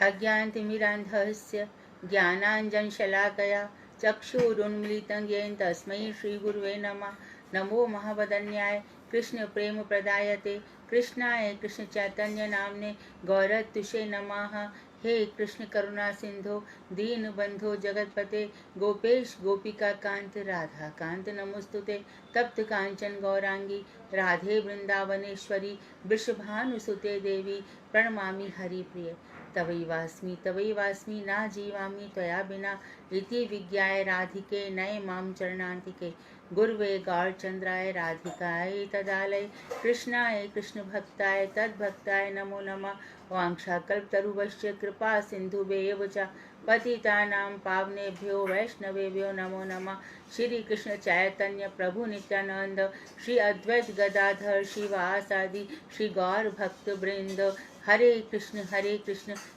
अज्ञानतिमिरान्धस्य ज्ञानाञ्जनशलाकया चक्षुरुन्मीलितं येन तस्मै श्रीगुरुवे नमः। नमो महावदन्याय कृष्ण प्रेम प्रदायते कृष्णाय कृष्ण चैतन्य नामने गौरतुषे नमः। हे कृष्ण करुणा सिंधो दीन बंधो जगतपते गोपेश गोपिका कांत राधा कांत नमोस्तुते। तप्त कांचन गौरांगी राधे वृंदावनेश्वरी वृषभानुसुते देवी प्रणमामि हरिप्रिय। तवैवास्मि ना जीवामि त्वया बिना इति विज्ञाय राधिके नये मां चरणान्तिके। गुर्वे गौरचंद्राय राधिकाय तदालय कृष्णाय कृष्ण भक्ताय तद्भक्ताय नमो नमः। वाञ्छाकल्पतरुभ्यश्च कृपा सिन्धुभ्येव च पतितानां पावनेभ्यो वैष्णवेभ्यो नमो नमः। श्री कृष्ण चैतन्य प्रभु नित्यानंद श्री अद्वैत गदाधर श्रीवासादि श्री गौर भक्त वृंद। हरे कृष्ण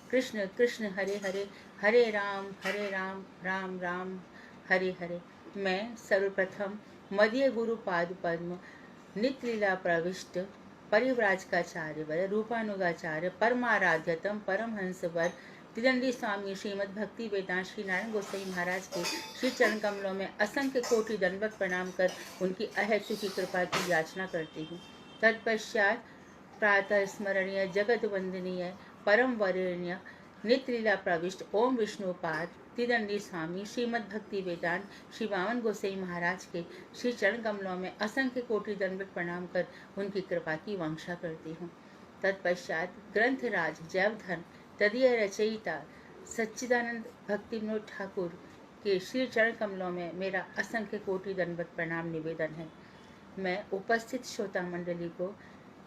कृष्ण कृष्ण हरे हरे, हरे राम राम राम हरे हरे। मैं सर्वप्रथम मदीय गुरु पाद पद्म नित्य लीला प्रविष्ट परिव्राजकाचार्य वर रूपानुगाचार्य परमाराध्यतम परमहंस वर त्रिदंडी स्वामी श्रीमद् भक्ति वेदांत श्री नारायण गोसाई महाराज के श्री चरण कमलों में असंख्य कोटि दंडवत प्रणाम कर उनकी अहेतु की कृपा की याचना करती हूँ। तत्पश्चात प्रातः स्मरणीय जगत वंदनीय परम वरेण्य नित्य लीला प्रविष्ट ओम विष्णुपाद त्रिदंडी स्वामी श्रीमद् भक्ति वेदांत श्री वामन गोसाई महाराज के श्री चरण कमलों में असंख्य कोटि दंडवत प्रणाम कर उनकी कृपा की वांछा करती हूँ। तत्पश्चात ग्रंथराज जयवधन तदीय रचयिता सच्चिदानंद भक्ति विनोद ठाकुर के श्री चरण कमलों में मेरा असंख्य कोटि दंडवत प्रणाम निवेदन है। मैं उपस्थित श्रोता मंडली को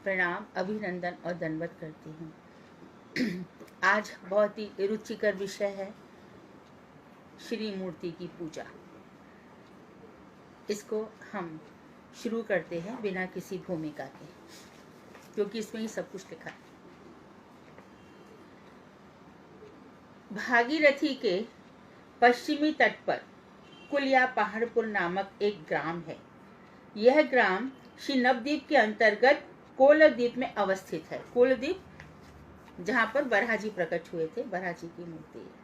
प्रणाम अभिनंदन और दंडवत करती हूँ। आज बहुत ही रुचिकर विषय है श्री मूर्ति की पूजा। इसको हम शुरू करते हैं बिना किसी भूमिका के, क्योंकि इसमें ही सब कुछ लिखा है। भागीरथी के पश्चिमी तट पर कुलिया पहाड़पुर नामक एक ग्राम है। यह ग्राम श्री नवद्वीप के अंतर्गत कोलद्वीप में अवस्थित है। कोलद्वीप जहाँ पर बराहजी प्रकट हुए थे, बराहजी की मूर्ति है।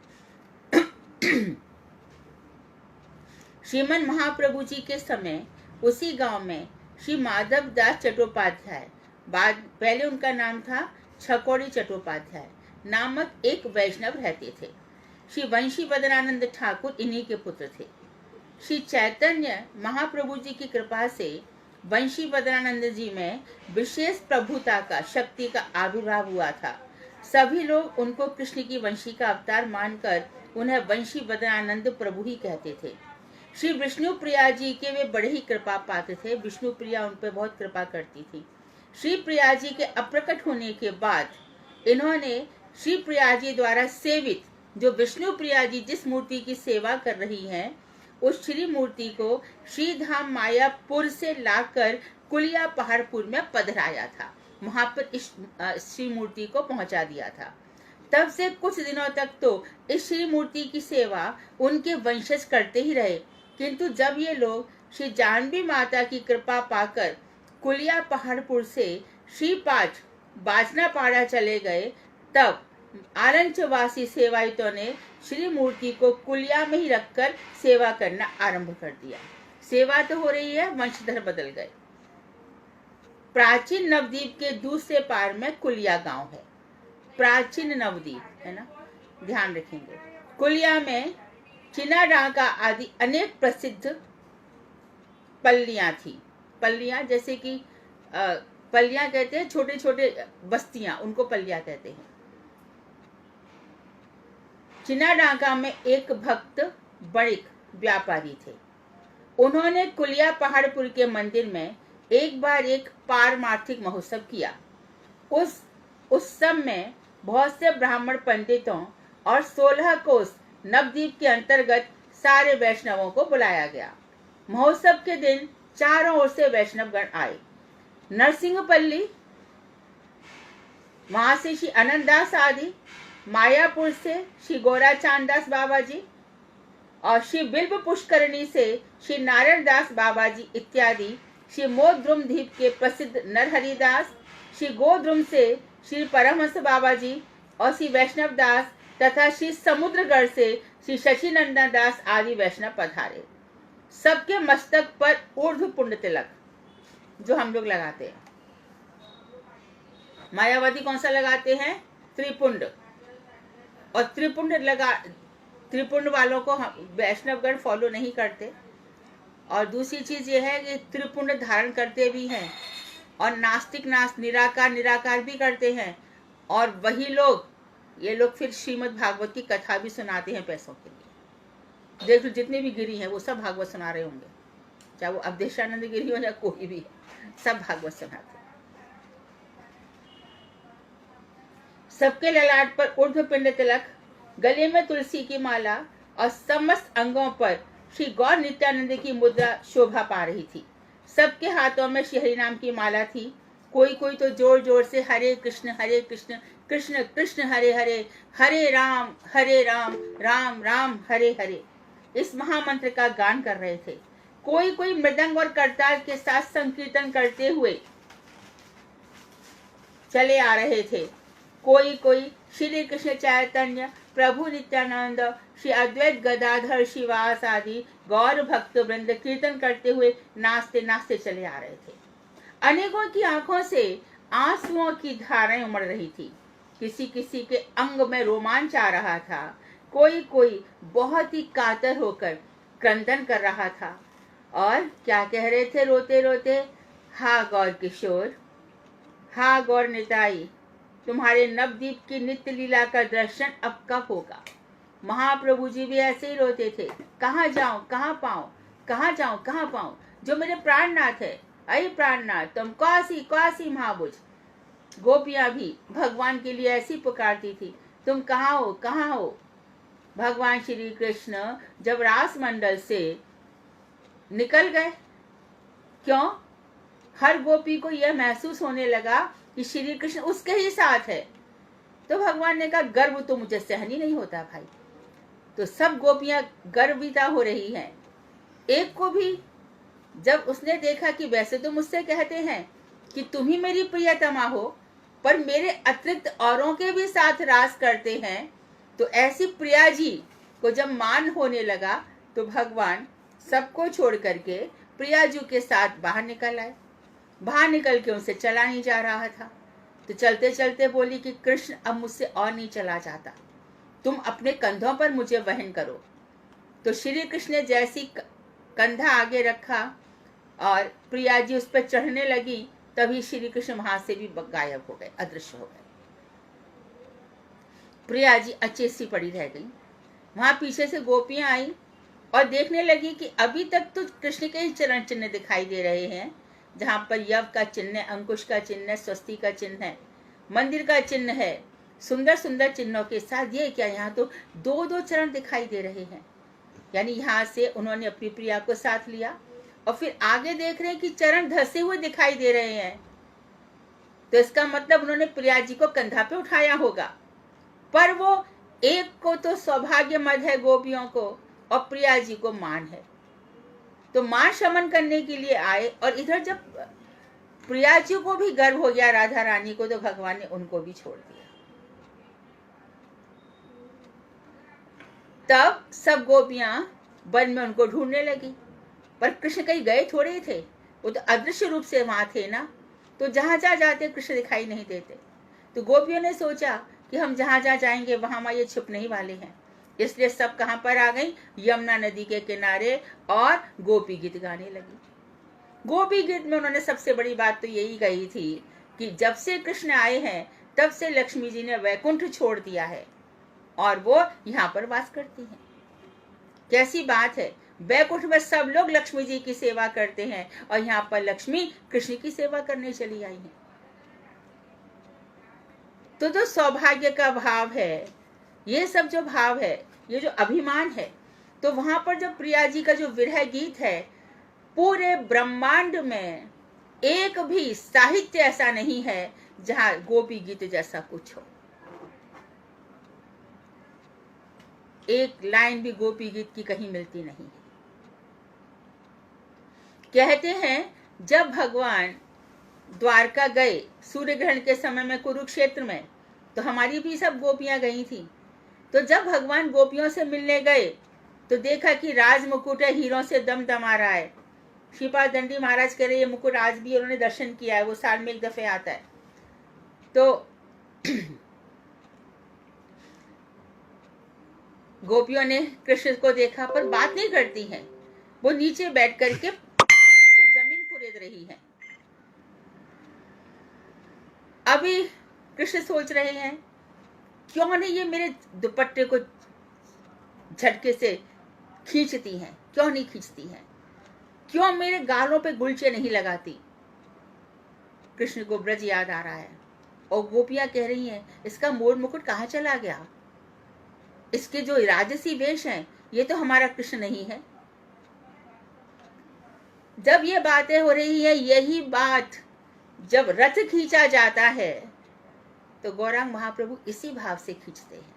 श्रीमन महाप्रभु जी के समय उसी गांव में श्री माधव दास चट्टोपाध्याय, पहले उनका नाम था छकोड़ी चट्टोपाध्याय नामक एक वैष्णव रहते थे। श्री वंशी बदनानंद ठाकुर इन्हीं के पुत्र थे। श्री चैतन्य महाप्रभु जी की कृपा से वंशी बदनानंद जी में विशेष प्रभुता का, शक्ति का आविर्भाव हुआ था। सभी लोग उनको कृष्ण की वंशी का अवतार मानकर उन्हें वंशी बदनानंद प्रभु ही कहते थे। श्री विष्णु प्रिया जी के वे बड़े ही कृपा पात्र थे। विष्णु प्रिया उन पर बहुत कृपा करती थी। श्री प्रिया जी के अप्रकट होने के बाद इन्होंने श्री प्रिया जी द्वारा सेवित, जो विष्णु प्रिया जी जिस मूर्ति की सेवा कर रही हैं, उस श्री मूर्ति को श्रीधाम मायापुर से लाकर कुलिया पहाड़पुर में पधराया था। वहां पर इस श्री मूर्ति को पहुंचा दिया था। तब से कुछ दिनों तक तो इस श्री मूर्ति की सेवा उनके वंशज करते ही रहे, किंतु जब ये लोग श्री जानवी माता की कृपा पाकर कुलिया पहाड़पुर से श्रीपाठ बाजनापाड़ा चले गए, तब आरंचवासी सेवायतों ने श्री मूर्ति को कुलिया में ही रखकर सेवा करना आरंभ कर दिया। सेवा तो हो रही है, वंशधर बदल गए। प्राचीन नवद्वीप के दूसरे पार में कुलिया गांव है। प्राचीन नवद्वीप है ना, ध्यान रखेंगे। कुलिया में चिनाडांका आदि अनेक प्रसिद्ध पल्लियां थी। पल्लियां जैसे कि पल्लियां कहते हैं छोटे छोटे बस्तियां, उनको पल्लियां कहते हैं। चिनाडांका में एक भक्त बड़िक व्यापारी थे। उन्होंने कुलिया पहाड़पुर के मंदिर में एक बार एक पारमार्थिक महोत्सव किया। उस उत्सव में बहुत से ब्राह्मण पंडितों और 16 कोस नवद्वीप के अंतर्गत सारे वैष्णवों को बुलाया गया। महोत्सव के दिन चारों ओर से वैष्णवगण आए। नरसिंहपल्ली, वहां से श्री अनंतदास आदि, मायापुर से श्री गोराचांद दास बाबा जी और श्री बिल्व पुष्करणी से श्री नारायण दास बाबा जी इत्यादि, श्री मोद्रुम द्वीप के प्रसिद्ध नरहरिदास, श्री गोद्रुम से श्री परमहंस बाबा जी और श्री वैष्णव दास तथा श्री समुद्रगढ़ से श्री शशि नंदन दास आदि वैष्णव पधारे। सबके मस्तक पर ऊर्ध्व पुंड तिलक जो हम लोग लगाते हैं। मायावती कौन सा लगाते हैं? त्रिपुंड। और त्रिपुंड वालों को वैष्णवगण फॉलो नहीं करते। और दूसरी चीज ये है कि त्रिपुंड धारण करते भी हैं और नास्तिक निराकार भी करते हैं। और वही लोग, ये लोग फिर श्रीमद् भागवत की कथा भी सुनाते हैं पैसों के लिए। देख लो जितने भी गिरी हैं वो सब भागवत सुना रहे होंगे, चाहे वो अवधेशानंद गिरी हो या कोई भी, सब भागवत सुनाते हैं। सबके ललाट पर ऊर्ध्व पिंड तिलक, गले में तुलसी की माला और समस्त अंगों पर श्री गौर नित्यानंद की मुद्रा शोभा पा रही थी। सबके हाथों में श्री हरि नाम की माला थी। कोई कोई तो जोर जोर से हरे कृष्ण कृष्ण कृष्ण हरे हरे, हरे राम राम राम हरे हरे इस महामंत्र का गान कर रहे थे। कोई कोई मृदंग और करताल के साथ संकीर्तन करते हुए चले आ रहे थे। कोई कोई श्री कृष्ण चैतन्य प्रभु नित्यानंद श्री अद्वैत गदाधर शिवास आदि गौर भक्त वृंद कीर्तन करते हुए नाचते नाचते चले आ रहे थे। अनेकों की आंखों से आंसुओं की धाराएं उमड़ रही थी। किसी किसी के अंग में रोमांच आ रहा था। कोई कोई बहुत ही कातर होकर क्रंदन कर रहा था और क्या कह रहे थे रोते रोते, हा गौर किशोर, हा गौर निताई, तुम्हारे नवदीप की नित्य लीला का दर्शन अब कब होगा। महाप्रभु जी भी ऐसे ही रोते थे, कहाँ जाऊं कहाँ पाऊं, कहाँ जाऊं कहाँ पाऊं, जो मेरे प्राणनाथ है, अरे प्राणनाथ तुम काशी काशी महाभुज। गोपियां भी भगवान के लिए ऐसी पुकारती थी, तुम कहाँ हो कहाँ हो। भगवान श्री कृष्ण जब रास मंडल से निकल गए, क्यों, हर गोपी को यह महसूस होने लगा कि श्री कृष्ण उसके ही साथ है। तो भगवान ने कहा गर्व तो मुझे सहन ही नहीं होता भाई। तो सब गोपियां गर्विता हो रही हैं। एक को भी जब उसने देखा कि वैसे तो मुझसे कहते हैं कि तुम ही मेरी प्रियतमा हो, पर मेरे अतिरिक्त औरों के भी साथ रास करते हैं, तो ऐसी प्रिया जी को जब मान होने लगा तो भगवान सबको छोड़ करके प्रिया जी के साथ बाहर निकल आए। बाहर निकल के उनसे चला नहीं जा रहा था। तो चलते चलते बोली कि कृष्ण अब मुझसे और नहीं चला जाता, तुम अपने कंधों पर मुझे वहन करो। तो श्री कृष्ण ने जैसी कंधा आगे रखा और प्रिया जी उस पर चढ़ने लगी, तभी श्री कृष्ण वहां से भी गायब हो गए, अदृश्य हो गए। प्रिया जी अच्छी सी पड़ी रह गई। वहां पीछे से गोपियां आई और देखने लगी कि अभी तक तो कृष्ण के ही चरण चिन्ह दिखाई दे रहे हैं, जहां पर यव का चिन्ह है, अंकुश का चिन्ह है, स्वस्ति का चिन्ह है, मंदिर का चिन्ह है, सुंदर सुंदर चिन्हों के साथ। ये क्या, यहाँ तो दो दो चरण दिखाई दे रहे हैं। यानी यहाँ से उन्होंने अपनी प्रिया को साथ लिया और फिर आगे देख रहे हैं कि चरण धसे हुए दिखाई दे रहे हैं। तो इसका मतलब उन्होंने प्रिया जी को कंधा पे उठाया होगा। पर वो एक को तो सौभाग्य मद है गोपियों को और प्रिया जी को मान है, तो मान शमन करने के लिए आए। और इधर जब प्रिया जी को भी गर्व हो गया राधा रानी को, तो भगवान ने उनको भी छोड़ दिया। तब सब गोपियां वन में उनको ढूंढने लगी, पर कृष्ण कहीं गए थोड़े थे, वो तो अदृश्य रूप से वहां थे ना। तो जहां जहां जाते कृष्ण दिखाई नहीं देते। तो गोपियों ने सोचा कि हम जहां जहां जाएंगे वहां ये छुपने ही वाले हैं। इसलिए सब कहां पर आ गई, यमुना नदी के किनारे, और गोपी गीत गाने लगी। गोपी गीत में उन्होंने सबसे बड़ी बात तो यही कही थी कि जब से कृष्ण आए हैं तब से लक्ष्मी जी ने वैकुंठ छोड़ दिया है और वो यहाँ पर वास करती हैं। कैसी बात है, वैकुंठ में सब लोग लक्ष्मी जी की सेवा करते हैं और यहाँ पर लक्ष्मी कृष्ण की सेवा करने चली आई है। तो सौभाग्य का भाव है, ये सब जो भाव है, ये जो अभिमान है, तो वहां पर जो प्रिया जी का जो विरह गीत है, पूरे ब्रह्मांड में एक भी साहित्य ऐसा नहीं है जहां गोपी गीत जैसा कुछ हो। एक लाइन भी गोपी गीत की कहीं मिलती नहीं। कहते हैं जब भगवान द्वारका गए सूर्य ग्रहण के समय में कुरुक्षेत्र में, तो हमारी भी सब गोपियां गई थी। तो जब भगवान गोपियों से मिलने गए तो देखा कि राज मुकुट है, हीरों से दमदमा रहा है। श्रीपाद दंडी महाराज कह रहे ये मुकुट आज भी उन्होंने दर्शन किया है, वो साल में एक दफे आता है। तो गोपियों ने कृष्ण को देखा पर बात नहीं करती हैं, वो नीचे बैठ करके जमीन कुरेद रही है। अभी कृष्ण सोच रहे हैं क्यों नहीं ये मेरे दुपट्टे को झटके से खींचती हैं, क्यों नहीं खींचती हैं, क्यों मेरे गालों पे गुलचे नहीं लगाती। कृष्ण को ब्रज याद आ रहा है और गोपियां कह रही हैं इसका मोर मुकुट कहाँ चला गया, इसके जो राजसी वेश हैं ये तो हमारा कृष्ण नहीं है। जब ये बातें हो रही है, यही बात जब रथ खींचा जाता है तो गौरांग महाप्रभु इसी भाव से खींचते हैं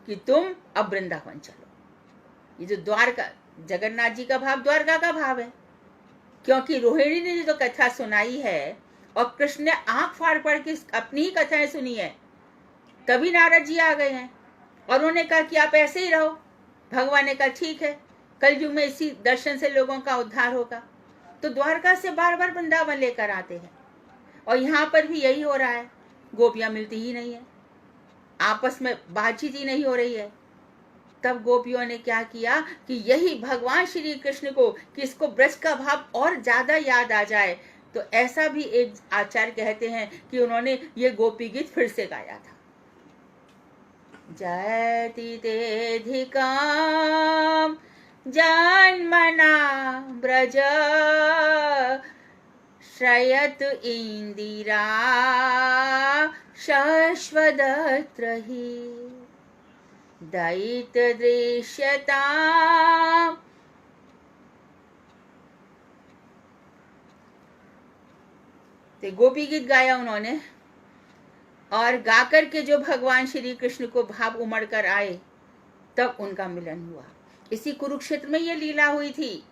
कि तुम अब वृंदावन चलो। ये जो द्वारका, जगन्नाथ जी का भाव द्वारका का भाव है, क्योंकि रोहिणी ने जो कथा सुनाई है और कृष्ण ने आंख फाड़ फाड़ के अपनी ही कथाएं सुनी है, तभी नारद जी आ गए हैं और उन्होंने कहा कि आप ऐसे ही रहो। भगवान ने कहा ठीक है, कलयुग में इसी दर्शन से लोगों का उद्धार होगा। तो द्वारका से बार बार वृंदावन लेकर आते हैं और यहाँ पर भी यही हो रहा है। गोपियां मिलती ही नहीं है, आपस में बातचीत ही नहीं हो रही है। तब गोपियों ने क्या किया कि यही भगवान श्री कृष्ण को कि इसको ब्रज का भाव और ज्यादा याद आ जाए, तो ऐसा भी एक आचार्य कहते हैं कि उन्होंने ये गोपी गीत फिर से गाया था। जयति तेधिकाम जन्मना ब्रज श्रयत इंदिरा शश्वदत्र ही दयित दृश्यता। तो गोपी गीत गाया उन्होंने और गाकर के जो भगवान श्री कृष्ण को भाव उमड़ कर आए तब उनका मिलन हुआ। इसी कुरुक्षेत्र में ये लीला हुई थी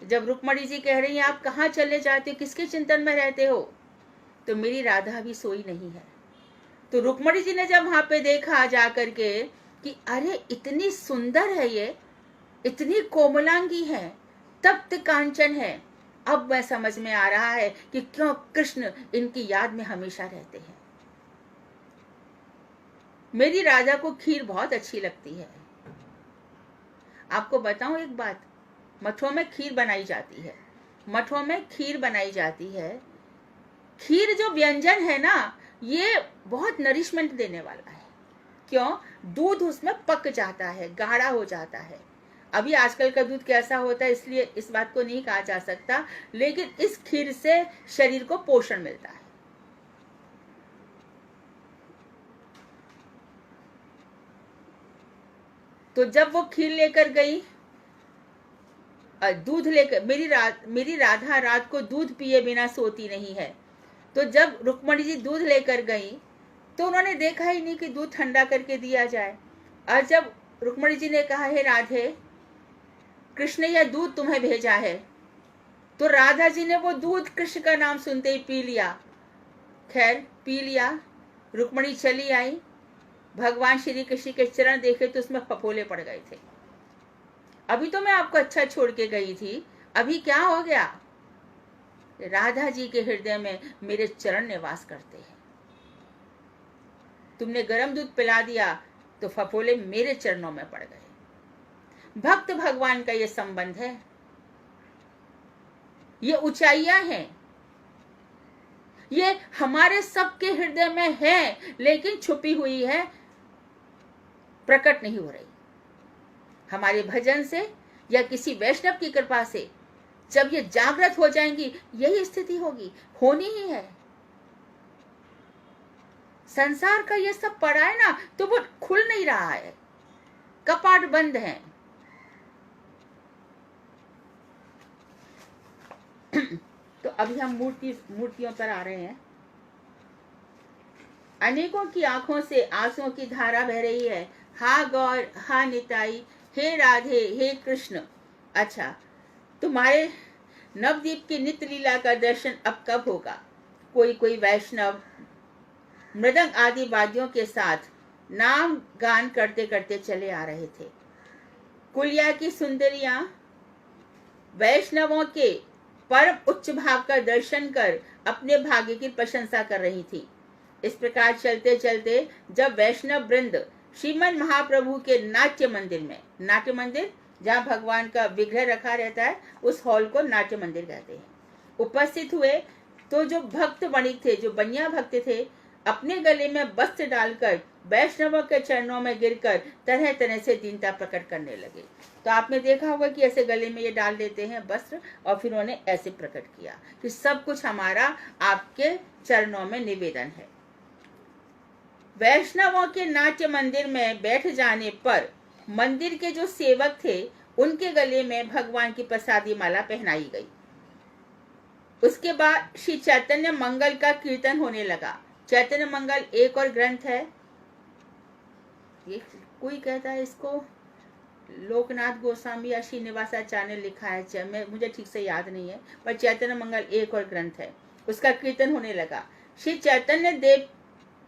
जब रुक्मणी जी कह रही हैं आप कहाँ चले जाते हो, किसके चिंतन में रहते हो, तो मेरी राधा भी सोई नहीं है। तो रुक्मणी जी ने जब वहां पे देखा जाकर के कि अरे इतनी सुंदर है ये, इतनी कोमलांगी है, तप्त कांचन है, अब मैं समझ में आ रहा है कि क्यों कृष्ण इनकी याद में हमेशा रहते हैं। मेरी राधा को खीर बहुत अच्छी लगती है। आपको बताऊं एक बात, मठों में खीर बनाई जाती है, मठों में खीर बनाई जाती है। खीर जो व्यंजन है ना, ये बहुत नरिशमेंट देने वाला है। क्यों? दूध उसमें पक जाता है, गाढ़ा हो जाता है। अभी आजकल का दूध कैसा होता है इसलिए इस बात को नहीं कहा जा सकता, लेकिन इस खीर से शरीर को पोषण मिलता है। तो जब वो खीर लेकर गई, दूध लेकर, मेरी राधा रात को दूध पिए बिना सोती नहीं है। तो जब रुक्मणी जी दूध लेकर गई तो उन्होंने देखा ही नहीं कि दूध ठंडा करके दिया जाए। और जब रुक्मणी जी ने कहा हे राधे, कृष्ण यह दूध तुम्हें भेजा है, तो राधा जी ने वो दूध कृष्ण का नाम सुनते ही पी लिया। खैर पी लिया, रुक्मणी चली आई, भगवान श्री कृष्ण के चरण देखे तो उसमें फफोले पड़ गए थे। अभी तो मैं आपको अच्छा छोड़ के गई थी, अभी क्या हो गया? राधा जी के हृदय में मेरे चरण निवास करते हैं। तुमने गर्म दूध पिला दिया तो फफोले मेरे चरणों में पड़ गए। भक्त भगवान का ये संबंध है, ये ऊंचाइयां हैं, ये हमारे सबके हृदय में है, लेकिन छुपी हुई है, प्रकट नहीं हो रही। हमारे भजन से या किसी वैष्णव की कृपा से जब ये जागृत हो जाएंगी, यही स्थिति होगी, होनी ही है। संसार का ये सब पड़ा है ना, तो वो खुल नहीं रहा है, कपाट बंद है। तो अभी हम मूर्तियों पर आ रहे हैं। अनेकों की आंखों से आंसुओं की धारा बह रही है। हा गौर, हा निताई, हे राधे, हे कृष्ण। अच्छा, तुम्हारे नवदीप की नित्य लीला का दर्शन अब कब होगा? कोई कोई वैष्णव मृदंग आदि वाद्यों के साथ नाम गान करते करते चले आ रहे थे। कुलिया की सुंदरियां वैष्णवों के परम उच्च भाव का दर्शन कर अपने भाग्य की प्रशंसा कर रही थी। इस प्रकार चलते चलते जब वैष्णव वृंद श्रीमन महाप्रभु के नाट्य मंदिर में, नाट्य मंदिर जहाँ भगवान का विग्रह रखा रहता है, उस हॉल को नाट्य मंदिर कहते हैं, उपस्थित हुए तो जो भक्त वणिक थे, जो बनिया भक्त थे, अपने गले में वस्त्र डालकर वैष्णवों के चरणों में गिरकर तरह तरह से दीनता प्रकट करने लगे। तो आपने देखा होगा कि ऐसे गले में ये डाल देते हैं वस्त्र, और फिर उन्होंने ऐसे प्रकट किया कि सब कुछ हमारा आपके चरणों में निवेदन है। वैष्णवों के नाट्य मंदिर में बैठ जाने पर मंदिर के जो सेवक थे, उनके गले में भगवान की प्रसादी माला पहनाई गई। उसके बाद श्री चैतन्य मंगल का कीर्तन होने लगा। चैतन्य मंगल एक और ग्रंथ है, ये कोई कहता है इसको लोकनाथ गोस्वामी या श्रीनिवासाचार्य ने लिखा है, मुझे ठीक से याद नहीं है, पर चैतन्य मंगल एक और ग्रंथ है। उसका कीर्तन होने लगा। श्री चैतन्य देव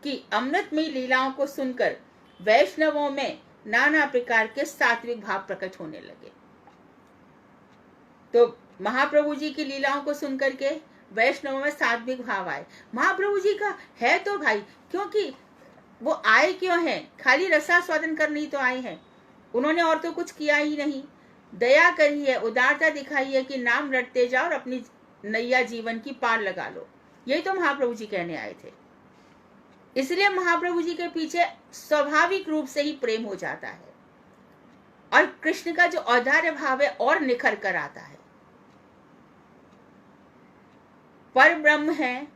की अमृतमयी लीलाओं को सुनकर वैष्णवों में नाना प्रकार के सात्विक भाव प्रकट होने लगे। तो महाप्रभु जी की लीलाओं को सुनकर के वैष्णवों में सात्विक भाव आए। महाप्रभु जी का है तो भाई, क्योंकि वो आए क्यों हैं? खाली रसास्वादन करने ही तो आए हैं। उन्होंने और तो कुछ किया ही नहीं। दया करी है, उदारता दिखाई है कि नाम रटते जाओ और अपनी नैया जीवन की पार लगा लो। यही तो महाप्रभु जी कहने आए थे। इसलिए महाप्रभु जी के पीछे स्वाभाविक रूप से ही प्रेम हो जाता है, और कृष्ण का जो औदार्य भाव है और निखर कर आता है। पर ब्रह्म है,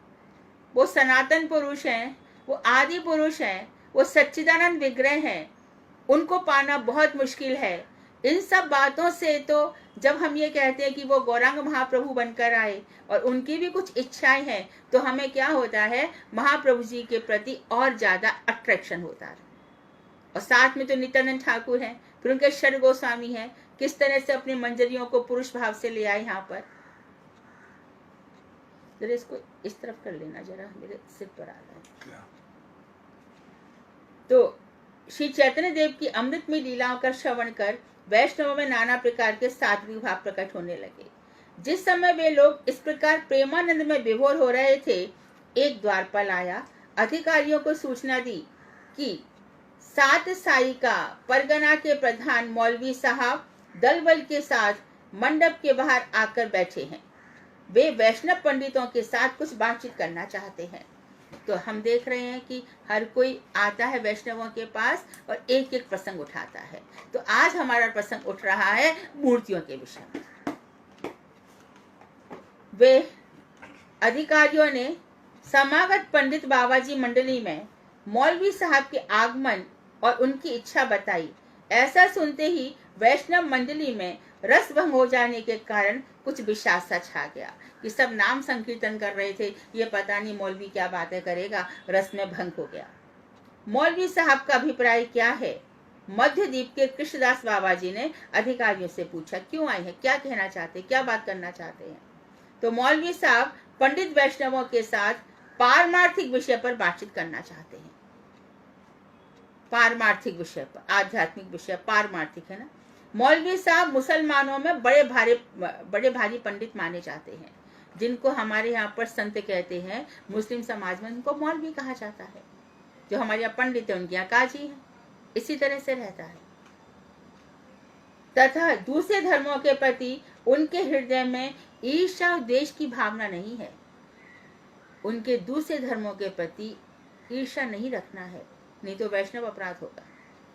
वो सनातन पुरुष हैं, वो आदि पुरुष हैं, वो सच्चिदानंद विग्रह हैं, उनको पाना बहुत मुश्किल है। इन सब बातों से तो जब हम ये कहते हैं कि वो गौरांग महाप्रभु बनकर आए और उनकी भी कुछ इच्छाएं हैं, तो हमें क्या होता है, महाप्रभु जी के प्रति और ज्यादा अट्रैक्शन होता है। और साथ में तो नित्यानंद ठाकुर हैं, फिर उनके षड गोस्वामी हैं, किस तरह से अपनी मंजरियों को पुरुष भाव से ले आए यहाँ पर। जरा इसको इस तरफ कर लेना, जरा मेरे सिर पर आ रहा है। तो श्री चैतन्य देव की अमृतमयी लीलाओं का श्रवण कर वैष्णवों में नाना प्रकार के सात्विक भाव प्रकट होने लगे। जिस समय वे लोग इस प्रकार प्रेमानंद में विभोर हो रहे थे, एक द्वारपाल आया, अधिकारियों को सूचना दी कि सात साई का परगना के प्रधान मौलवी साहब दल बल के साथ मंडप के बाहर आकर बैठे हैं। वे वैष्णव पंडितों के साथ कुछ बातचीत करना चाहते हैं। तो हम देख रहे हैं कि हर कोई आता है वैष्णवों के पास और एक एक प्रसंग उठाता है। तो आज हमारा प्रसंग उठ रहा है मूर्तियों के विषय में। वे अधिकारियों ने समागत पंडित बाबाजी मंडली में मौलवी साहब के आगमन और उनकी इच्छा बताई। ऐसा सुनते ही वैष्णव मंडली में रस भंग हो जाने के कारण कुछ विषाद छा गया कि सब नाम संकीर्तन कर रहे थे, ये पता नहीं मौलवी क्या बातें करेगा, रस में भंग हो गया। मौलवी साहब का अभिप्राय क्या है? मध्यद्वीप के कृष्णदास बाबा जी ने अधिकारियों से पूछा, क्यों आए हैं, क्या कहना चाहते हैं, क्या बात करना चाहते हैं? तो मौलवी साहब पंडित वैष्णवों के साथ पारमार्थिक विषय पर बातचीत करना चाहते हैं। पारमार्थिक विषय पर, आध्यात्मिक विषय पारमार्थिक है ना। मौलवी साहब मुसलमानों में बड़े भारी पंडित माने जाते हैं, जिनको हमारे यहाँ पर संत कहते हैं। मुस्लिम समाज में उनको मौलवी कहा जाता है। जो हमारे यहाँ पंडित है उनके यहाँ काजी है। इसी तरह से रहता है। तथा दूसरे धर्मों के प्रति उनके हृदय में ईर्ष्या और द्वेष की भावना नहीं है। उनके दूसरे धर्मों के प्रति ईर्ष्या नहीं रखना है, नहीं तो वैष्णव अपराध होगा।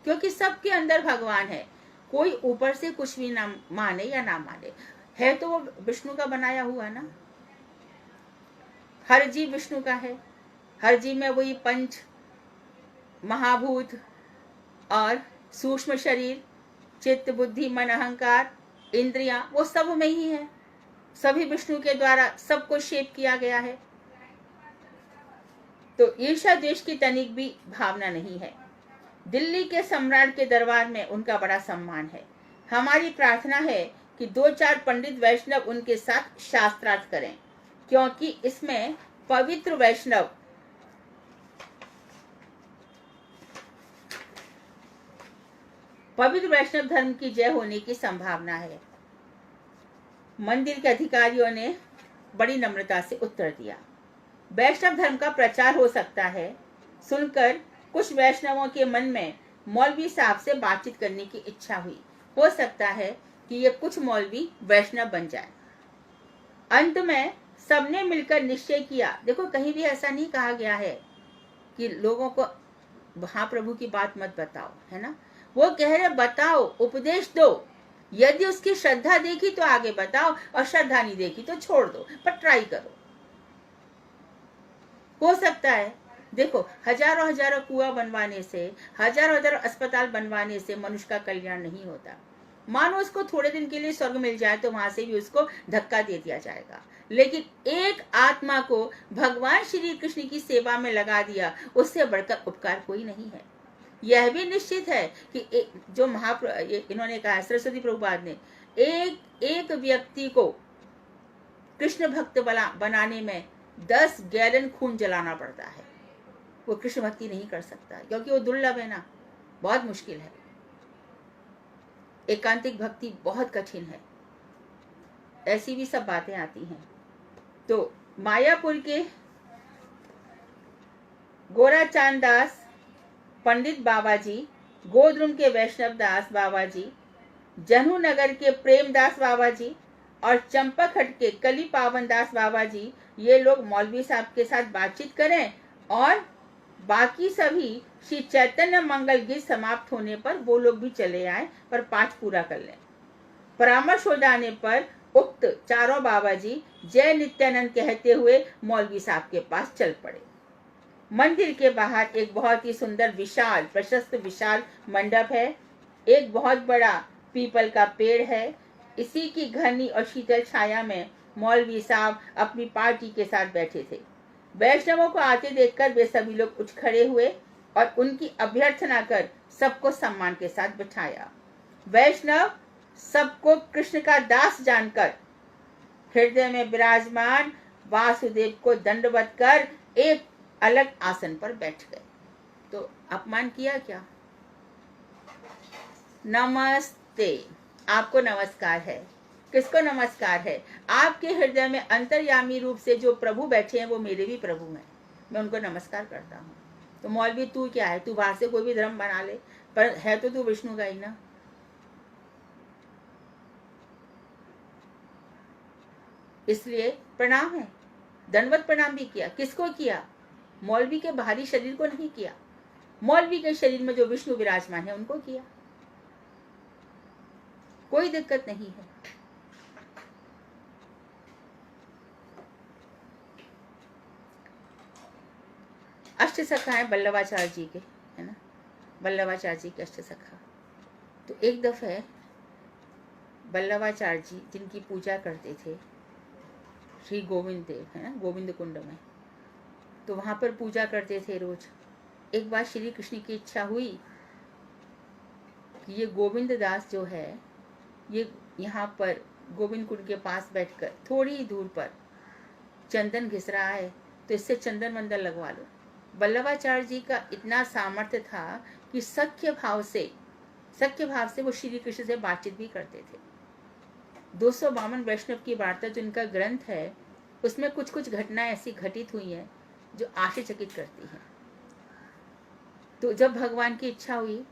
क्योंकि सबके अंदर भगवान है। कोई ऊपर से कुछ भी ना माने या ना माने, है तो वो विष्णु का बनाया हुआ ना। हर जीव विष्णु का है। हर जीव में वही पंच महाभूत और सूक्ष्म शरीर, चित्त, बुद्धि, मन, अहंकार, इंद्रियां, वो सब में ही है। सभी विष्णु के द्वारा सबको शेप किया गया है। तो ईर्ष्या द्वेष की तनिक भी भावना नहीं है। दिल्ली के सम्राट के दरबार में उनका बड़ा सम्मान है। हमारी प्रार्थना है कि 2-4 पंडित वैष्णव उनके साथ शास्त्रार्थ करें, क्योंकि इसमें पवित्र वैष्णव पवित्र वैष्णव धर्म की जय होने की संभावना है। मंदिर के अधिकारियों ने बड़ी नम्रता से उत्तर दिया। वैष्णव धर्म का प्रचार हो सकता है। सुनकर कुछ वैष्णवों के मन में मौलवी साहब से बातचीत करने की इच्छा हुई। हो सकता है कि ये कुछ मौलवी वैष्णव बन जाए। अंत में सबने मिलकर निश्चय किया। देखो, कहीं भी ऐसा नहीं कहा गया है कि लोगों को महाप्रभु की बात मत बताओ, है ना। वो कह रहे बताओ, उपदेश दो। यदि उसकी श्रद्धा देखी तो आगे बताओ, और श्रद्धा नहीं देखी तो छोड़ दो, पर ट्राई करो। हो सकता है, देखो, हजारों हजारों कुआं बनवाने से, हजारों हजारों अस्पताल बनवाने से मनुष्य का कल्याण नहीं होता। मानो उसको थोड़े दिन के लिए स्वर्ग मिल जाए तो वहां से भी उसको धक्का दे दिया जाएगा, लेकिन एक आत्मा को भगवान श्री कृष्ण की सेवा में लगा दिया, उससे बढ़कर उपकार कोई नहीं है। यह भी निश्चित है कि जो इन्होंने कहा, सरस्वती प्रभुपाद ने, एक व्यक्ति को कृष्ण भक्त बनाने में 10 गैलन खून जलाना पड़ता है। वो कृष्ण भक्ति नहीं कर सकता, क्योंकि वो दुर्लभ है ना, बहुत मुश्किल है। एकांतिक भक्ति बहुत कठिन है। ऐसी भी सब बातें आती हैं। तो मायापुर के गोराचांद दास पंडित बाबा जी, गोद्रुम के वैष्णव दास बाबा जी, जनू नगर के प्रेमदास बाबा जी और चंपाखट के कली पावन दास बाबा जी, ये लोग मौलवी साहब के साथ बातचीत करें, और बाकी सभी श्री चैतन्य मंगल गीत समाप्त होने पर वो लोग भी चले आए, पर पाठ पूरा कर लें। परामर्श हो जाने पर उक्त चारों बाबा जी जय नित्यानंद कहते हुए मौलवी साहब के पास चल पड़े। मंदिर के बाहर एक बहुत ही सुंदर विशाल प्रशस्त विशाल मंडप है। एक बहुत बड़ा पीपल का पेड़ है। इसी की घनी और शीतल छाया में मौलवी साहब अपनी पार्टी के साथ बैठे थे। वैष्णवों को आते देखकर वे सभी लोग उठ खड़े हुए और उनकी अभ्यर्थना कर सबको सम्मान के साथ बिठाया। वैष्णव सबको कृष्ण का दास जानकर हृदय में विराजमान वासुदेव को दंडवत कर एक अलग आसन पर बैठ गए। तो अपमान किया क्या? नमस्ते, आपको नमस्कार है। किसको नमस्कार है? आपके हृदय में अंतर्यामी रूप से जो प्रभु बैठे हैं वो मेरे भी प्रभु हैं, मैं उनको नमस्कार करता हूँ। तो मौलवी तू क्या है? तू बाहर से कोई भी धर्म बना ले, पर है तो तू विष्णु का ही ना। इसलिए प्रणाम है, दंडवत प्रणाम भी किया। किसको किया? मौलवी के बाहरी शरीर को नहीं किया, मौलवी के शरीर में जो विष्णु विराजमान है उनको किया। कोई दिक्कत नहीं है। अष्ट सखा है वल्लभाचार्य जी के, है ना, वल्लभाचार्य जी के अष्ट सखा। तो एक दफे वल्लभाचार्य जी जिनकी पूजा करते थे श्री गोविंद देव, है ना, गोविंद कुंड में, तो वहां पर पूजा करते थे रोज। एक बार श्री कृष्ण की इच्छा हुई कि ये गोविंद दास जो है ये यहाँ पर गोविंद कुंड के पास बैठकर थोड़ी ही दूर पर चंदन घिस रहा है, तो इससे चंदन मंदन लगवा लो। वल्लभाचार्य जी का इतना सामर्थ्य था कि सख्य भाव से वो श्री कृष्ण से बातचीत भी करते थे। 252 वैष्णव की वार्ता जो इनका ग्रंथ है, उसमें कुछ कुछ घटनाएं ऐसी घटित हुई हैं जो आश्चर्यचकित करती हैं। तो जब भगवान की इच्छा हुई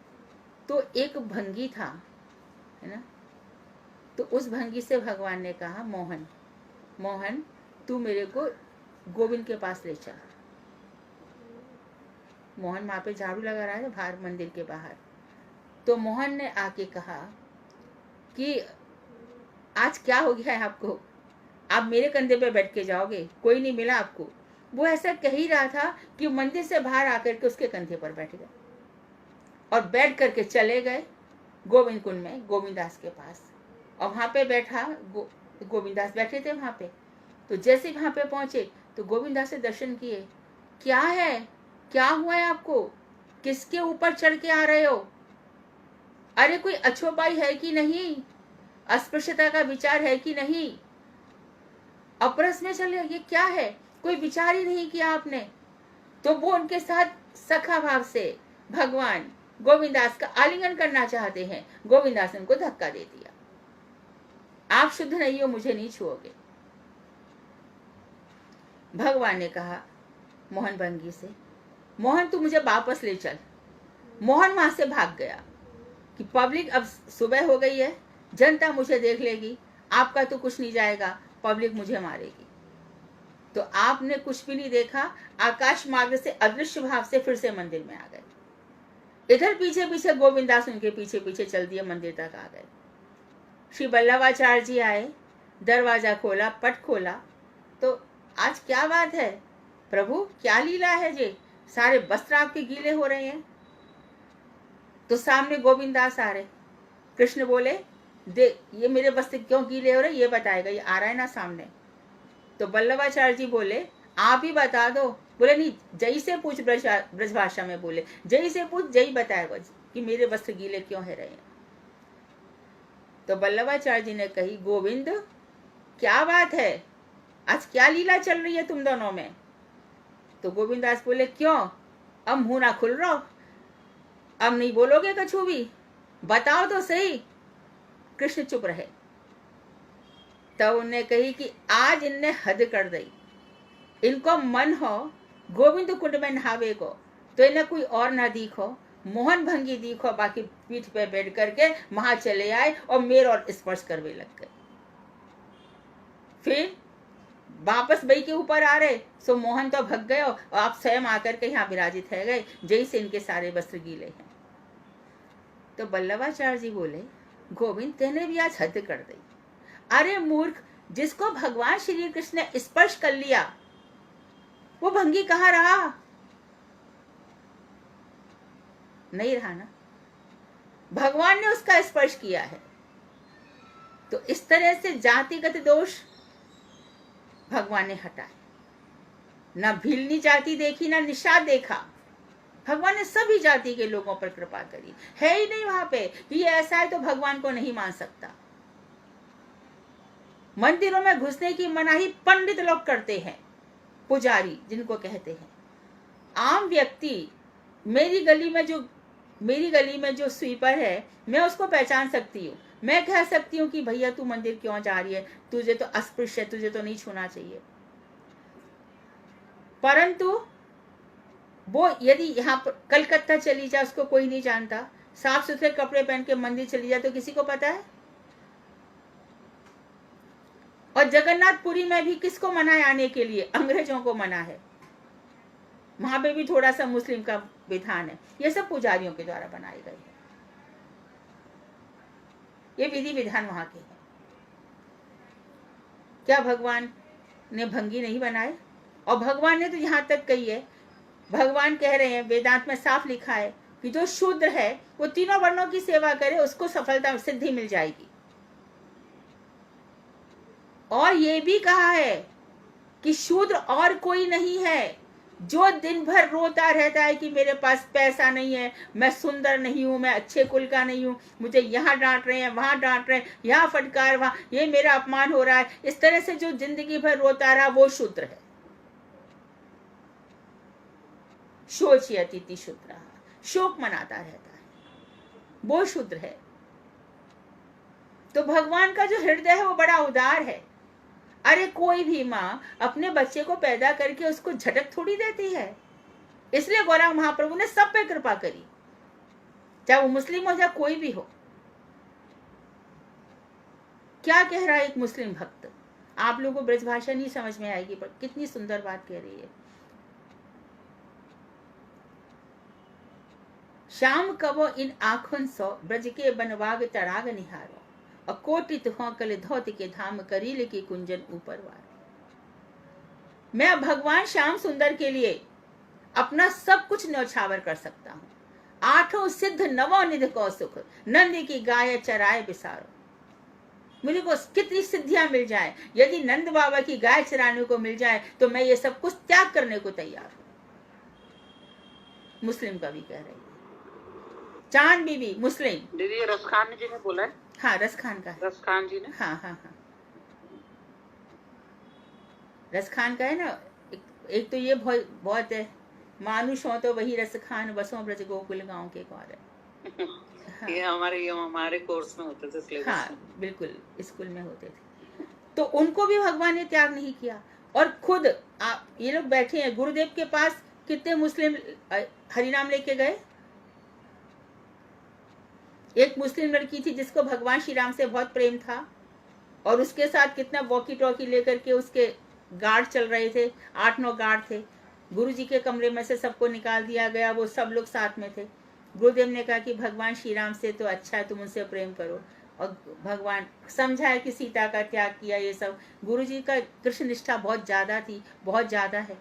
तो एक भंगी था, है ना, तो उस भंगी से भगवान ने कहा, मोहन मोहन तू मेरे को गोविंद के पास ले चल। मोहन वहां पे झाड़ू लगा रहा है बाहर मंदिर के बाहर। तो मोहन ने आके कहा कि आज क्या हो गया है आपको, आप मेरे कंधे पे बैठ के जाओगे, कोई नहीं मिला आपको। वो ऐसा कह ही रहा था कि मंदिर से बाहर आकर के उसके कंधे पर बैठ गए और बैठ करके चले गए गोविंद कुंड में गोविंदास के पास। और वहां पे बैठा गोविंदास बैठे थे वहां पे। तो जैसे वहां पे पहुंचे तो गोविंदास से दर्शन किए। क्या है, क्या हुआ है आपको, किसके ऊपर चढ़ के आ रहे हो? अरे कोई अछोपाई है कि नहीं, अस्पृश्यता का विचार है कि नहीं, अपरस में चले, ये क्या है, कोई विचार ही नहीं किया आपने। तो वो उनके साथ सखा भाव से भगवान गोविंदास का आलिंगन करना चाहते हैं। गोविंदास ने उनको धक्का दे दिया, आप शुद्ध नहीं हो, मुझे नहीं छुओगे। भगवान ने कहा मोहन भंगी से, मोहन तू मुझे वापस ले चल। मोहन वहां से भाग गया कि पब्लिक, अब सुबह हो गई है, जनता मुझे देख लेगी, आपका तो कुछ नहीं जाएगा, पब्लिक मुझे मारेगी। तो आपने कुछ भी नहीं देखा, आकाश मार्ग से अदृश्य भाव से फिर से मंदिर में आ गए। इधर पीछे पीछे गोविंदास उनके पीछे पीछे चल दिए, मंदिर तक आ गए। श्री वल्लभाचार्य जी आए, दरवाजा खोला, पट खोला, तो आज क्या बात है प्रभु, क्या लीला है जी, सारे वस्त्र आपके गीले हो रहे हैं। तो सामने गोविंदास आ रहे, कृष्ण बोले दे ये मेरे वस्त्र क्यों गीले हो रहे, ये बताएगा, ये आ रहा है ना सामने। तो वल्लभाचार्य जी बोले आप ही बता दो। बोले नहीं, जय से पूछ, ब्रज भाषा में बोले, जय से पूछ, जय बताएगा कि मेरे वस्त्र गीले क्यों है रहे हैं। तो वल्लभाचार्य जी ने कही, गोविंद क्या बात है, आज क्या लीला चल रही है तुम दोनों में। तो गोविंदास बोले क्यों, अब मुंह ना खुल रहा, अब नहीं बोलोगे कछु भी, बताओ तो सही। कृष्ण चुप रहे। तब उन्हें कही कि आज इनने हद कर दी, इनको मन हो गोविंद कुंड में नहावे को, तो इन्हें कोई और ना दिखो, मोहन भंगी दिखो, बाकी पीठ पे बैठ करके वहां चले आए और मेरे और स्पर्श करने लग गए। फिर वापस बई के ऊपर आ रहे, सो मोहन तो भग गए और आप स्वयं आकर के यहाँ विराजित है गए, जैसे इनके सारे वस्त्र गीले हैं। तो वल्लभाचार्य जी बोले गोविंद तेने भी आज हद कर दी। अरे मूर्ख, जिसको भगवान श्री कृष्ण ने स्पर्श कर लिया वो भंगी कहाँ रहा, नहीं रहा ना, भगवान ने उसका स्पर्श किया है। तो इस तरह से जातिगत दोष भगवान ने हटाए, ना भीलनी जाति देखी ना निषाद देखा, भगवान ने सभी जाति के लोगों पर कृपा करी। है ही नहीं वहां पे कि ये ऐसा है तो भगवान को नहीं मान सकता। मंदिरों में घुसने की मनाही पंडित लोग करते हैं, पुजारी जिनको कहते हैं। आम व्यक्ति, मेरी गली में जो स्वीपर है, मैं उसको पहचान सकती हूँ, मैं कह सकती हूँ कि भैया तू मंदिर क्यों जा रही है, तुझे तो अस्पृश्य है, तुझे तो नहीं छूना चाहिए। परंतु वो यदि यहाँ पर कलकत्ता चली जाए, उसको कोई नहीं जानता, साफ सुथरे कपड़े पहन के मंदिर चली जाए तो किसी को पता है। और जगन्नाथपुरी में भी किसको मना है आने के लिए, अंग्रेजों को मना है, वहां पे भी थोड़ा सा मुस्लिम का विधान है। ये सब पुजारियों के द्वारा बनाए गए हैं, ये विधि विधान वहां के हैं। क्या भगवान ने भंगी नहीं बनाए? और भगवान ने तो यहाँ तक कही है, भगवान कह रहे हैं, वेदांत में साफ लिखा है कि जो शूद्र है वो तीनों वर्णों की सेवा करे, उसको सफलता सिद्धि मिल जाएगी। और ये भी कहा है कि शूद्र और कोई नहीं है जो दिन भर रोता रहता है कि मेरे पास पैसा नहीं है, मैं सुंदर नहीं हूं, मैं अच्छे कुल का नहीं हूं, मुझे यहाँ डांट रहे हैं, वहां डांट रहे हैं, यहाँ फटकार, वहां ये मेरा अपमान हो रहा है। इस तरह से जो जिंदगी भर रोता रहा वो शूद्र है। शोचयति शूद्र, शोक मनाता रहता है, वो शूद्र है। तो भगवान का जो हृदय है वो बड़ा उदार है। अरे कोई भी माँ अपने बच्चे को पैदा करके उसको झटक थोड़ी देती है, इसलिए गौरांग महाप्रभु ने सब पे कृपा करी, चाहे वो मुस्लिम हो चाहे कोई भी हो। क्या कह रहा है एक मुस्लिम भक्त, आप लोगों को ब्रजभाषा नहीं समझ में आएगी, पर कितनी सुंदर बात कह रही है। श्याम कवो इन आँखन सो ब्रज के बनवाग तड़ाग निहारो, अकोटित हो कल धोत के धाम करील की कुंजन ऊपर वार। मैं भगवान श्याम सुंदर के लिए अपना सब कुछ न्यौछावर कर सकता हूँ। आठों सिद्ध नवो निध को सुख, नंद की गाय चराए बिसारो। मुझे को कितनी सिद्धियां मिल जाए, यदि नंद बाबा की गाय चराने को मिल जाए तो मैं ये सब कुछ त्याग करने को तैयार हूँ। मुस्लिम कवि कह रही है, चांद बीबी मुस्लिम। दीदी रसखान जी ने बोला है। हाँ, रसखान का है, रसखान जी ने। हाँ हाँ हाँ, रसखान का है ना। एक तो ये बहुत है मानुष हो तो वही रस खान, बसों ब्रज गोकुल गांव के कौर है। हाँ, ये हमारे कोर्स में होते थे, सिलेबस हाँ में। बिल्कुल स्कूल में होते थे। तो उनको भी भगवान ने त्याग नहीं किया। और खुद ये लोग बैठे हैं गुरुदेव के पास, कितने मुस्लिम हरिनाम लेके गए। एक मुस्लिम लड़की थी जिसको भगवान श्री राम से बहुत प्रेम था, और उसके साथ कितना वॉकी टॉकी लेकर के उसके गार्ड चल रहे थे, 8-9 गार्ड थे। गुरुजी के कमरे में से सबको निकाल दिया गया, वो सब लोग साथ में थे। गुरुदेव ने कहा कि भगवान श्री राम से तो अच्छा है तुम उनसे प्रेम करो, और भगवान समझाया कि सीता का त्याग किया। ये सब गुरुजी का कृष्ण निष्ठा बहुत ज्यादा थी, बहुत ज्यादा है।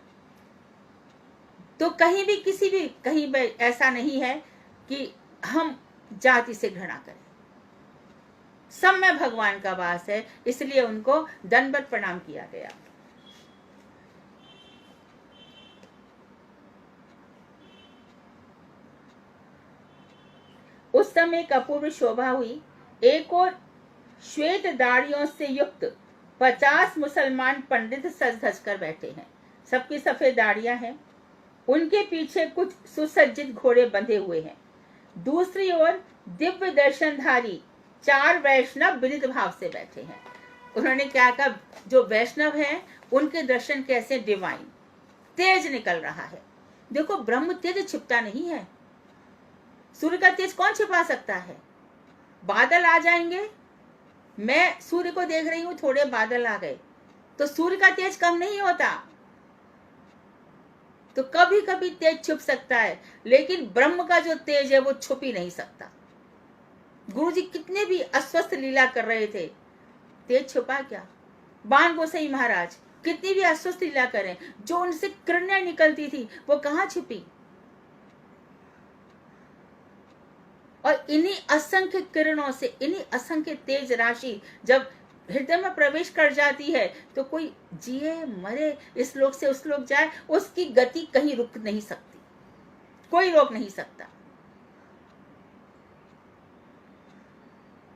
तो कहीं भी किसी भी कहीं भी ऐसा नहीं है कि हम जाति से घृणा करें। सब में भगवान का वास है, इसलिए उनको दंडवत प्रणाम किया गया। उस समय एक अपूर्व शोभा हुई। एक और श्वेत दाढ़ियों से युक्त 50 मुसलमान पंडित सज धज कर बैठे हैं। सबकी सफेद दाढ़ियां हैं। उनके पीछे कुछ सुसज्जित घोड़े बंधे हुए हैं। दूसरी ओर दिव्य दर्शनधारी 4 वैष्णव विनित भाव से बैठे हैं। उन्होंने क्या कहा, जो वैष्णव हैं उनके दर्शन कैसे डिवाइन, तेज निकल रहा है। देखो ब्रह्म तेज छिपता नहीं है। सूर्य का तेज कौन छिपा सकता है? बादल आ जाएंगे, मैं सूर्य को देख रही हूं, थोड़े बादल आ गए तो सूर्य का तेज कम नहीं होता। तो कभी कभी तेज छुप सकता है, लेकिन ब्रह्म का जो तेज है वो छुप ही नहीं सकता। गुरुजी कितने भी अस्वस्थ लीला कर रहे थे, तेज छुपा क्या? बाण गोसाई महाराज कितनी भी अस्वस्थ लीला करें, जो उनसे किरणें निकलती थी वो कहां छिपी? और इन्हीं असंख्य किरणों से, इन्हीं असंख्य तेज राशि जब हृदय में प्रवेश कर जाती है तो कोई जिए मरे, इस लोक से उस लोक जाए, उसकी गति कहीं रुक नहीं सकती, कोई रोक नहीं सकता।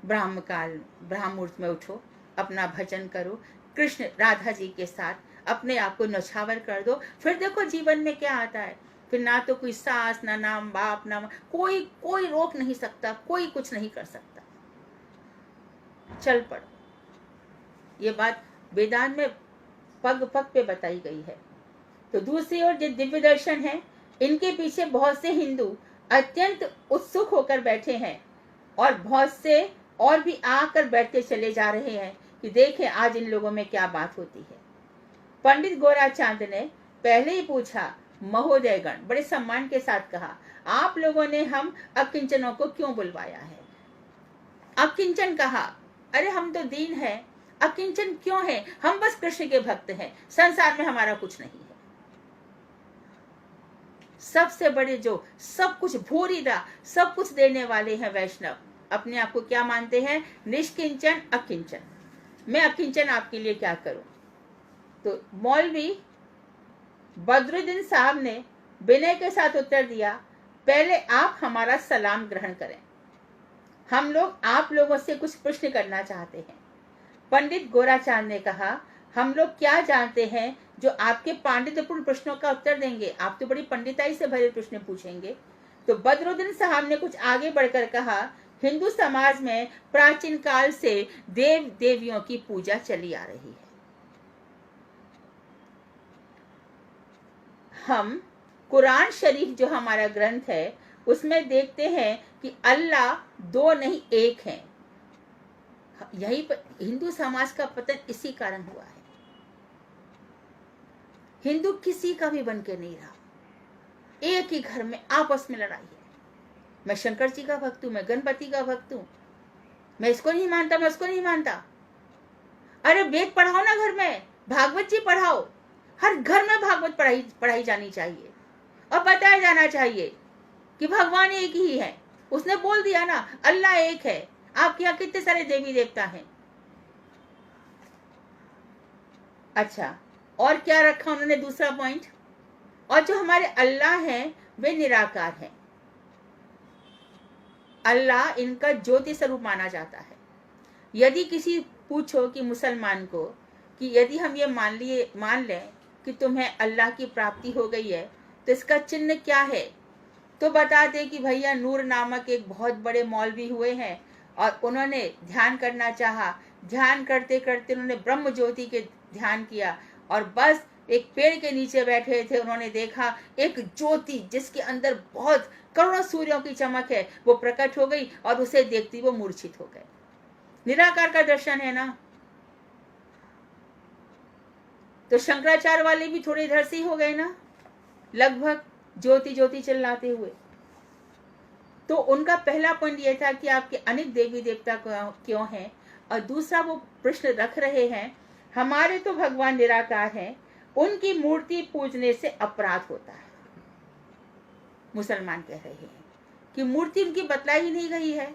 ब्राह्म काल ब्राह्म मुहूर्त में उठो, अपना भजन करो, कृष्ण राधा जी के साथ अपने आप को नौछावर कर दो। फिर देखो जीवन में क्या आता है। फिर ना तो कोई सास, ना नाम बाप, ना कोई रोक नहीं सकता, कोई कुछ नहीं कर सकता। चल पड़ो। ये बात वेदांत में पग पग पे बताई गई है। तो दूसरी ओर जो दिव्य दर्शन है, इनके पीछे बहुत से हिंदू अत्यंत उत्सुक होकर बैठे हैं, और बहुत से और भी आकर बैठते चले जा रहे हैं कि देखें आज इन लोगों में क्या बात होती है। पंडित गोराचांद ने पहले ही पूछा, महोदयगण, बड़े सम्मान के साथ कहा, आप लोगों ने हम अकिंचनों को क्यों बुलवाया है? अकिंचन कहा, अरे हम तो दीन है, अकिंचन क्यों है? हम बस कृष्ण के भक्त हैं, संसार में हमारा कुछ नहीं है। सबसे बड़े जो सब कुछ भूरिदा सब कुछ देने वाले हैं वैष्णव, अपने आप को क्या मानते हैं? निष्किंचन अकिंचन। मैं अकिंचन आपके लिए क्या करूं? तो मौलवी बदरुद्दीन साहब ने विनय के साथ उत्तर दिया, पहले आप हमारा सलाम ग्रहण करें, हम लोग आप लोगों से कुछ प्रश्न करना चाहते हैं। पंडित गोराचांद ने कहा, हम लोग क्या जानते हैं जो आपके पांडित्यपूर्ण प्रश्नों का उत्तर देंगे? आप तो बड़ी पंडिताई से भरे प्रश्न पूछेंगे। तो बदरुद्दीन साहब ने कुछ आगे बढ़कर कहा, हिंदू समाज में प्राचीन काल से देव देवियों की पूजा चली आ रही है। हम कुरान शरीफ जो हमारा ग्रंथ है उसमें देखते हैं कि अल्लाह 2 नहीं 1 है। यही हिंदू समाज का पतन इसी कारण हुआ है। हिंदू किसी का भी बन के नहीं रहा, एक ही घर में आपस में लड़ाई है। मैं शंकर जी का भक्त हूं, मैं गणपति का भक्त हूं, मैं इसको नहीं मानता, मैं उसको नहीं मानता। अरे वेद पढ़ाओ ना घर में, भागवत जी पढ़ाओ, हर घर में भागवत पढ़ाई जानी चाहिए, और बताया जाना चाहिए कि भगवान एक ही है। उसने बोल दिया ना, अल्लाह एक है। आपके यहाँ कितने सारे देवी देवता हैं। अच्छा, और क्या रखा उन्होंने दूसरा पॉइंट? और जो हमारे अल्लाह हैं वे निराकार हैं। अल्लाह इनका ज्योति स्वरूप माना जाता है। यदि किसी पूछो कि मुसलमान को कि यदि हम ये मान लें कि तुम्हें अल्लाह की प्राप्ति हो गई है, तो इसका चिन्ह क्या है? तो बता दे कि भैया नूर नामक एक बहुत बड़े मौलवी हुए हैं और उन्होंने ध्यान करना चाहा। ध्यान करते करते उन्होंने ब्रह्म ज्योति के ध्यान किया और बस एक पेड़ के नीचे बैठे थे, उन्होंने देखा एक ज्योति जिसके अंदर बहुत करोड़ों सूर्यों की चमक है, वो प्रकट हो गई और उसे देखती वो मूर्छित हो गए। निराकार का दर्शन है ना। तो शंकराचार्य वाले भी थोड़े इधर से ही हो गए ना, लगभग ज्योति ज्योति चिल्लाते हुए। तो उनका पहला पॉइंट यह था कि आपके अनेक देवी देवता क्यों हैं, और दूसरा वो प्रश्न रख रहे हैं हमारे तो भगवान निराकार हैं, उनकी मूर्ति पूजने से अपराध होता है। मुसलमान कह रहे हैं कि मूर्ति उनकी बतलाई ही नहीं गई है,